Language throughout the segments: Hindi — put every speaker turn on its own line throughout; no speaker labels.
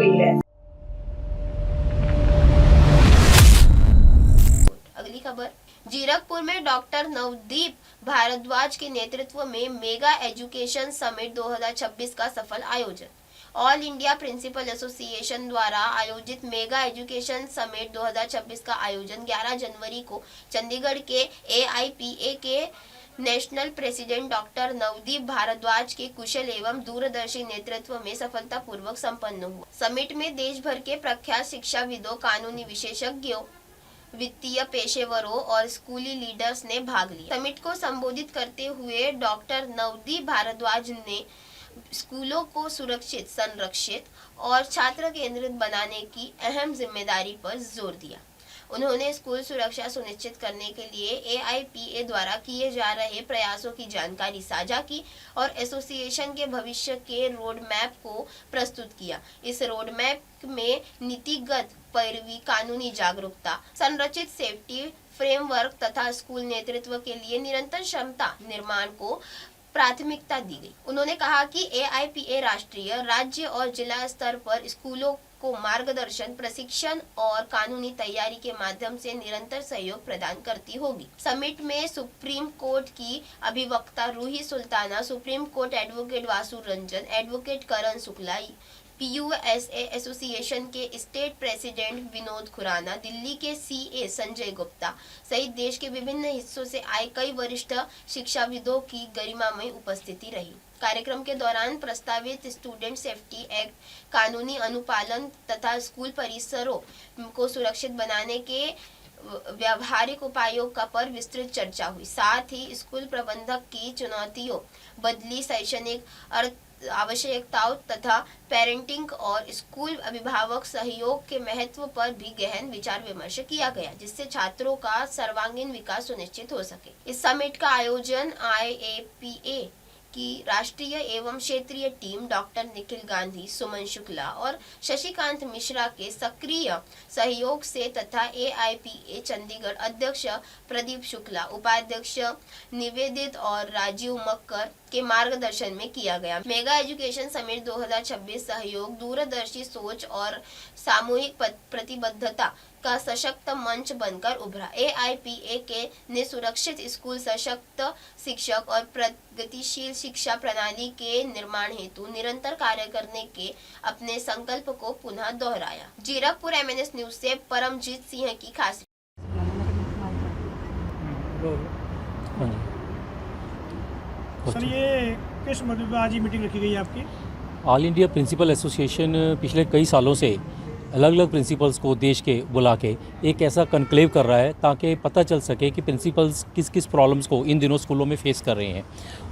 गई है।
अगली खबर, जीरकपुर में डॉक्टर नवदीप भारद्वाज के नेतृत्व में मेगा एजुकेशन समिट 2026 का सफल आयोजन। ऑल इंडिया प्रिंसिपल एसोसिएशन द्वारा आयोजित मेगा एजुकेशन समिट 2026 का आयोजन 11 जनवरी को चंडीगढ़ के AIPA के national president doctor Navdeep Bhardwaj के कुशल एवं दूरदर्शी नेतृत्व में सफलतापूर्वक संपन्न हुआ। समिट में देश भर के प्रख्यात शिक्षाविदों, कानूनी विशेषज्ञों, वित्तीय पेशेवरों और स्कूली लीडर्स ने भाग लिया। समिट को संबोधित करते हुए डॉक्टर नवदीप भारद्वाज ने स्कूलों को सुरक्षित, संरक्षित और छात्र केंद्रित बनाने की अहम जिम्मेदारी पर जोर दिया। उन्होंने स्कूल सुरक्षा सुनिश्चित करने के लिए AIPA द्वारा किए जा रहे प्रयासों की जानकारी साझा की और एसोसिएशन के भविष्य के रोड मैप को प्रस्तुत किया। इस रोड मैप में नीतिगत पैरवी, कानूनी जागरूकता, संरचित सेफ्टी फ्रेमवर्क तथा स्कूल नेतृत्व के लिए निरंतर क्षमता निर्माण को प्राथमिकता दी गई। उन्होंने कहा कि AIPA राष्ट्रीय, राज्य और जिला स्तर पर स्कूलों को मार्गदर्शन, प्रशिक्षण और कानूनी तैयारी के माध्यम से निरंतर सहयोग प्रदान करती होगी। समिट में सुप्रीम कोर्ट की अधिवक्ता Roohi Sultana, supreme court advocate Vasu Ranjan, advocate Karan Shukla, PUSA association के स्टेट प्रेसिडेंट विनोद खुराना, दिल्ली के CA संजय गुप्ता सहित देश के विभिन्न हिस्सों से आए कई वरिष्ठ शिक्षाविदों की गरिमामय उपस्थिति रही। कार्यक्रम के दौरान प्रस्तावित स्टूडेंट सेफ्टी एक्ट, कानूनी अनुपालन तथा स्कूल परिसरों को सुरक्षित बनाने के व्यावहारिक उपायों का पर विस्तृत चर्चा हुई। साथ ही स्कूल प्रबंधक की चुनौतियों, बदली शैक्षणिक आवश्यकताओं तथा पेरेंटिंग और स्कूल अभिभावक सहयोग के महत्व पर भी गहन विचार विमर्श किया गया, जिससे छात्रों का सर्वांगीण विकास सुनिश्चित हो सके। इस समिट का आयोजन IAPA की राष्ट्रीय एवं क्षेत्रीय टीम डॉक्टर निखिल गांधी, सुमन शुक्ला और शशिकांत मिश्रा के सक्रिय सहयोग से तथा AIPA चंडीगढ़ अध्यक्ष प्रदीप शुक्ला, उपाध्यक्ष निवेदित और राजीव मक्कर के मार्गदर्शन में किया गया। मेगा एजुकेशन समिट 2026 सहयोग, दूरदर्शी सोच और सामूहिक प्रतिबद्धता का सशक्त मंच बनकर उभरा। AIPA ने सुरक्षित स्कूल, सशक्त शिक्षक और प्रगतिशील शिक्षा प्रणाली के निर्माण हेतु निरंतर कार्य करने के अपने संकल्प को पुनः दोहराया। जीरकपुर MNS न्यूज से परमजीत सिंह की खास।
सर, ये किस मुद्दे पर आज ये मीटिंग रखी गई है आपकी?
ऑल इंडिया प्रिंसिपल एसोसिएशन पिछले कई सालों से अलग अलग प्रिंसिपल्स को देश के बुला के एक ऐसा कन्क्लेव कर रहा है ताकि पता चल सके कि प्रिंसिपल्स किस किस प्रॉब्लम्स को इन दिनों स्कूलों में फेस कर रहे हैं।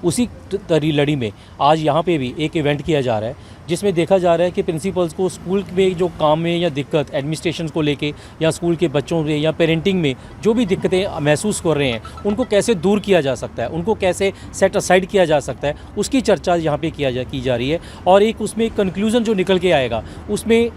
उसी लड़ी में आज यहाँ पे भी एक इवेंट किया जा रहा है जिसमें देखा जा रहा है कि प्रिंसिपल्स को स्कूल में जो काम में या दिक्कत एडमिनिस्ट्रेशन को लेके या स्कूल के बच्चों में या पेरेंटिंग में जो भी दिक्कतें महसूस कर रहे हैं उनको कैसे दूर किया जा सकता है, उनको कैसे सेट असाइड किया जा सकता है, उसकी चर्चा यहाँ पे की जा रही है। और एक उसमें कंक्लूज़न जो निकल के आएगा उसमें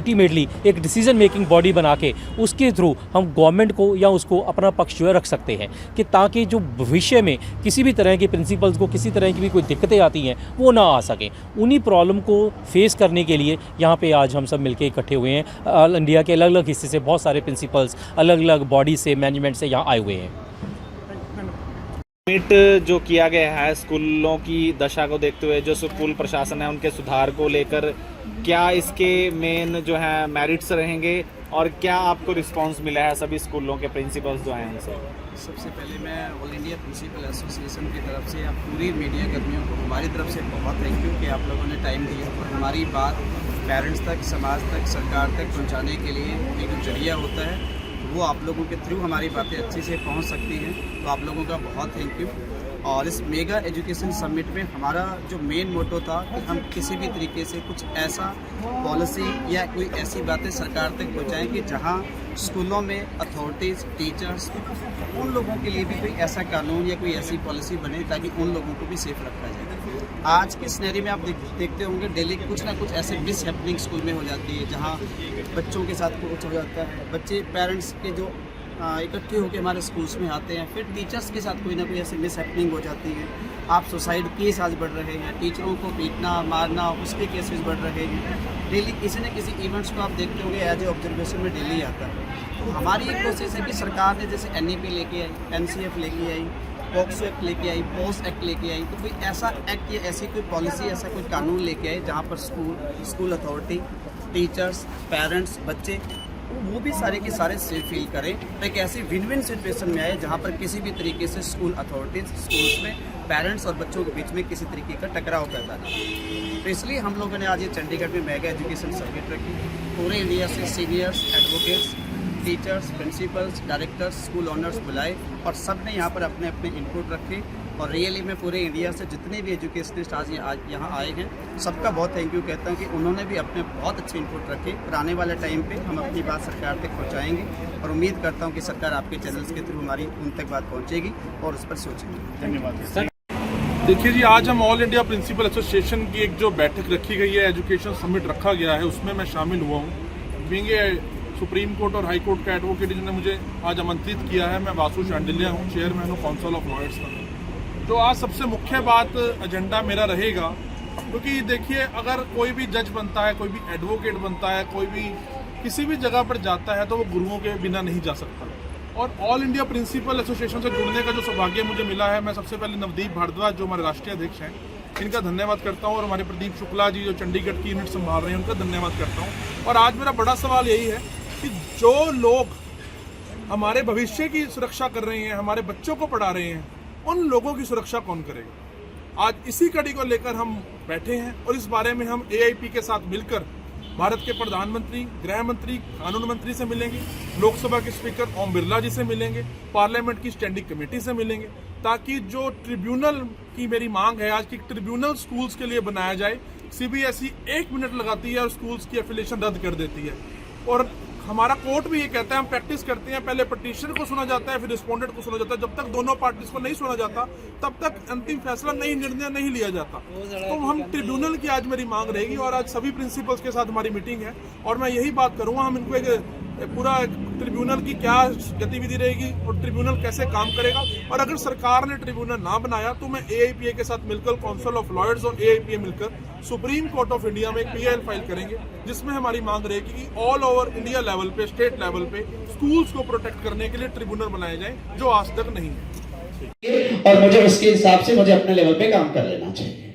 अल्टीमेटली एक डिसीजन मेकिंग बॉडी बना के उसके थ्रू हम गवर्नमेंट को या उसको अपना पक्ष जो है रख सकते हैं कि ताकि जो भविष्य में किसी भी तरह के प्रिंसिपल्स को किसी तरह की भी कोई दिक्कतें आती हैं वो ना आ सकें। उन्हीं प्रॉब्लम को फेस करने के लिए यहाँ पे आज हम सब मिलके इकट्ठे हुए हैं। ऑल इंडिया के अलग अलग हिस्से से बहुत सारे प्रिंसिपल्स अलग अलग बॉडी से, मैनेजमेंट से यहाँ आए हुए हैं।
समिट जो किया गया है स्कूलों की दशा को देखते हुए, जो स्कूल प्रशासन है उनके सुधार को लेकर, क्या इसके मेन जो है मेरिट्स रहेंगे और क्या आपको रिस्पांस मिला है सभी स्कूलों के प्रिंसिपल्स जो हैं उनसे?
सबसे पहले मैं ऑल इंडिया प्रिंसिपल एसोसिएशन की तरफ से आप पूरी मीडिया कर्मियों को हमारी तरफ से बहुत थैंक यू कि आप लोगों ने टाइम दिया और हमारी बात पेरेंट्स तक, समाज तक, सरकार तक पहुंचाने के लिए एक जरिया होता है, वो आप लोगों के थ्रू हमारी बातें अच्छे से पहुंच सकती हैं। तो आप लोगों का बहुत थैंक यू। और इस मेगा एजुकेशन समिट में हमारा जो मेन मोटो था कि हम किसी भी तरीके से कुछ ऐसा पॉलिसी या कोई ऐसी बातें सरकार तक पहुंचाएं कि जहां स्कूलों में अथॉरिटीज़, टीचर्स, उन लोगों के लिए भी कोई ऐसा कानून या कोई ऐसी पॉलिसी बने ताकि उन लोगों को भी सेफ रखा जाए। आज के सिनेरियो में आप देखते होंगे डेली कुछ ना कुछ ऐसे मिस हैपनिंग स्कूल में हो जाती है जहाँ बच्चों के साथ कुछ हो जाता है, बच्चे पेरेंट्स के जो इकट्ठे होकर हमारे स्कूल्स में आते हैं, फिर टीचर्स के साथ कोई ना कोई ऐसी मिस हैपनिंग हो जाती है। आप सुसाइड केस आज बढ़ रहे हैं, टीचरों को पीटना, मारना, उसके केसेस बढ़ रहे हैं। डेली किसी न किसी इवेंट्स को आप देखते होंगे एज ए ऑब्जर्वेशन में डेली आता है। तो हमारी एक कोशिश है कि सरकार ने जैसे NEP लेके आई, NCF लेके आई, पॉक्सो एक्ट लेके आई, पोस्ट एक्ट लेके आई, तो कोई ऐसा एक्ट या ऐसी कोई पॉलिसी, ऐसा कोई कानून लेके आए जहाँ पर स्कूल अथॉरिटी, टीचर्स, पेरेंट्स, बच्चे वो भी सारे के सारे सेफ फील करें, तो एक ऐसी विन विन सिचुएशन में आए जहाँ पर किसी भी तरीके से स्कूल अथॉरिटीज, स्कूल्स में पेरेंट्स और बच्चों के बीच में किसी तरीके का टकराव पैदा ना हो। तो इसलिए हम लोगों ने आज ये चंडीगढ़ में मेगा एजुकेशन समिट रखी। पूरे इंडिया से seniors, advocates, teachers, principles, directors, school owners बुलाए और सब ने यहाँ पर अपने अपने इनपुट रखे। और रियली मैं पूरे इंडिया से जितने भी एजुकेशनिस्ट आज यहाँ आए हैं सबका बहुत थैंक यू कहता हूँ कि उन्होंने भी अपने बहुत अच्छे इनपुट रखे। और आने वाले टाइम पे हम अपनी बात सरकार तक पहुँचाएंगे और उम्मीद करता हूँ कि सरकार आपके चैनल्स के थ्रू हमारी उन तक बात पहुँचेगी और उस पर सोचेगी। धन्यवाद।
देखिए जी, आज हम ऑल इंडिया प्रिंसिपल एसोसिएशन की एक जो बैठक रखी गई है, एजुकेशन समिट रखा गया है, उसमें मैं शामिल हुआ हूँ। बीइंग सुप्रीम कोर्ट और हाई कोर्ट का एडवोकेट जिन्होंने मुझे आज आमंत्रित किया है, मैं वासु शांडिल्या हूँ, चेयरमैन हूँ काउंसिल ऑफ लॉयर्स का। तो आज सबसे मुख्य बात एजेंडा मेरा रहेगा, क्योंकि देखिए अगर कोई भी जज बनता है, कोई भी एडवोकेट बनता है, कोई भी किसी भी जगह पर जाता है तो वो गुरुओं के बिना नहीं जा सकता। और ऑल इंडिया प्रिंसिपल एसोसिएशन से जुड़ने का जो सौभाग्य मुझे मिला है, मैं सबसे पहले नवदीप भारद्वाज जो हमारे राष्ट्रीय अध्यक्ष हैं इनका धन्यवाद करता हूँ, और हमारे प्रदीप शुक्ला जी जो चंडीगढ़ की यूनिट संभाल रहे हैं उनका धन्यवाद करता हूँ। और आज मेरा बड़ा सवाल यही है कि जो लोग हमारे भविष्य की सुरक्षा कर रहे हैं, हमारे बच्चों को पढ़ा रहे हैं, उन लोगों की सुरक्षा कौन करेगा। आज इसी कड़ी को लेकर हम बैठे हैं और इस बारे में हम AIP के साथ मिलकर भारत के प्रधानमंत्री, गृह मंत्री, कानून मंत्री से मिलेंगे, लोकसभा के स्पीकर ओम बिरला जी से मिलेंगे, पार्लियामेंट की स्टैंडिंग कमेटी से मिलेंगे, ताकि जो ट्रिब्यूनल की मेरी मांग है आज की ट्रिब्यूनल स्कूल्स के लिए बनाया जाए। CBSE 1 मिनट लगाती है और स्कूल्स की एफिलिएशन रद्द कर देती है। और हमारा कोर्ट भी ये कहता है, हम प्रैक्टिस करते हैं, पहले पिटीशनर को सुना जाता है फिर रिस्पोंडेंट को सुना जाता है। जब तक दोनों पार्टीज को नहीं सुना जाता तब तक अंतिम फैसला निर्णय नहीं लिया जाता। तो हम ट्रिब्यूनल की आज मेरी मांग रहेगी और आज सभी प्रिंसिपल्स के साथ हमारी मीटिंग है और मैं यही बात करूंगा, हम इनको एक पूरा ट्रिब्यूनल की क्या गतिविधि रहेगी और ट्रिब्यूनल कैसे काम करेगा। और अगर सरकार ने ट्रिब्यूनल ना बनाया तो मैं AIPA के साथ मिलकर, काउंसिल ऑफ लॉयर्स और AIPA मिलकर सुप्रीम कोर्ट ऑफ इंडिया में एक PIL फाइल करेंगे, जिसमें हमारी मांग रहेगी कि ऑल ओवर इंडिया लेवल पे, स्टेट लेवल पे स्कूल्स को प्रोटेक्ट करने के लिए ट्रिब्यूनल बनाए जाए, जो आज तक नहीं है।
और मुझे उसके हिसाब से मुझे अपने लेवल पे काम कर लेना चाहिए,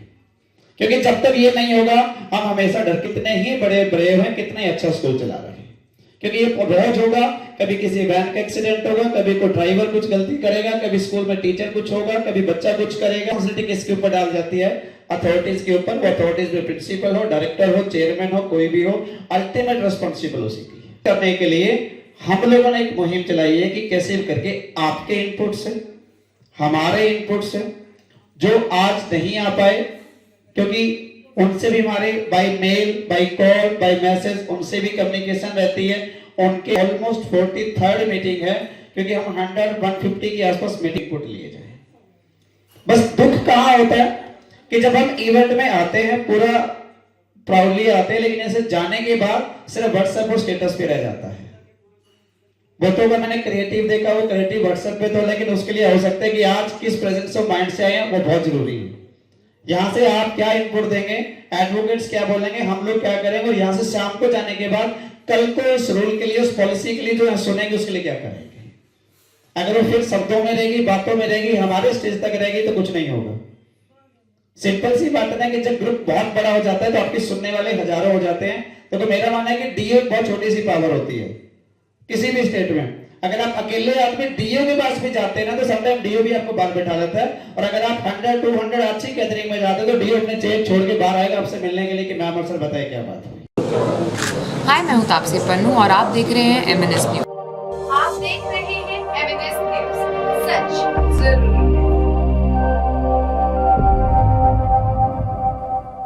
क्योंकि जब तक ये नहीं होगा हम हमेशा डर, कितने ही बड़े ब्रेव हैं, कितने अच्छा स्कूल चला रहे हैं, क्योंकि ये रोज होगा, कभी किसी वैन का एक्सीडेंट होगा, कभी कोई ड्राइवर कुछ गलती करेगा, कभी स्कूल में टीचर कुछ होगा, कभी बच्चा कुछ करेगा। रिस्पांसिबिलिटी किसके ऊपर डाल जाती है? अथॉरिटीज के ऊपर। वो अथॉरिटीज में प्रिंसिपल हो, डायरेक्टर हो, चेयरमैन हो, कोई भी हो, अल्टीमेट रिस्पांसिबल उसी की। करने के लिए हम लोगों ने एक मुहिम चलाई है कि कैसे करके आपके इनपुट से, हमारे इनपुट से, जो आज नहीं आ पाए, क्योंकि उनसे भी हमारे by mail, by call, by message उनसे भी कम्युनिकेशन रहती है। उनके ऑलमोस्ट 43rd मीटिंग है, क्योंकि हम 100-150 के आसपास मीटिंग पुट लिए जाए। बस दुख कहाँ होता है कि जब हम इवेंट में आते हैं पूरा प्राउडली आते हैं, लेकिन ऐसे जाने के बाद सिर्फ व्हाट्सएप और स्टेटस पे रह जाता है। वो तो अगर मैंने क्रिएटिव देखा, वो क्रिएटिव व्हाट्सएप पे तो, लेकिन उसके लिए हो सकता है कि आज किस प्रेजेंस ऑफ माइंड से आए हैं वो बहुत जरूरी है। यहाँ से आप क्या इनपुट देंगे, एडवोकेट्स क्या बोलेंगे, हम लोग क्या करेंगे, और यहाँ से शाम को जाने के बाद कल को इस रूल के लिए, उस पॉलिसी के लिए जो सुनेंगे उसके लिए क्या करेंगे। अगर वो फिर शब्दों में रहेगी, बातों में रहेगी, हमारे स्टेज तक रहेगी तो कुछ नहीं होगा। सिंपल सी बात है कि जब ग्रुप बहुत बड़ा हो जाता है तो आपके सुनने वाले हजारों हो जाते हैं। तो मेरा मानना है कि DO बहुत छोटी सी पावर होती है किसी भी स्टेट में। अगर आप अकेले आदमी DO के पास भी जाते हैं ना तो समटाइम DO भी आपको बाहर बैठा लेता है। और अगर आप 100-200 अच्छी गैदरिंग में जाते हैं तो DO अपने जेब छोड़ के बाहर आएगा आपसे मिलने के लिए कि मैम और सर बताइए क्या बात है।
हाय, मैं हूँ तापसी पन्नू और आप देख रहे हैं MNS न्यूज़।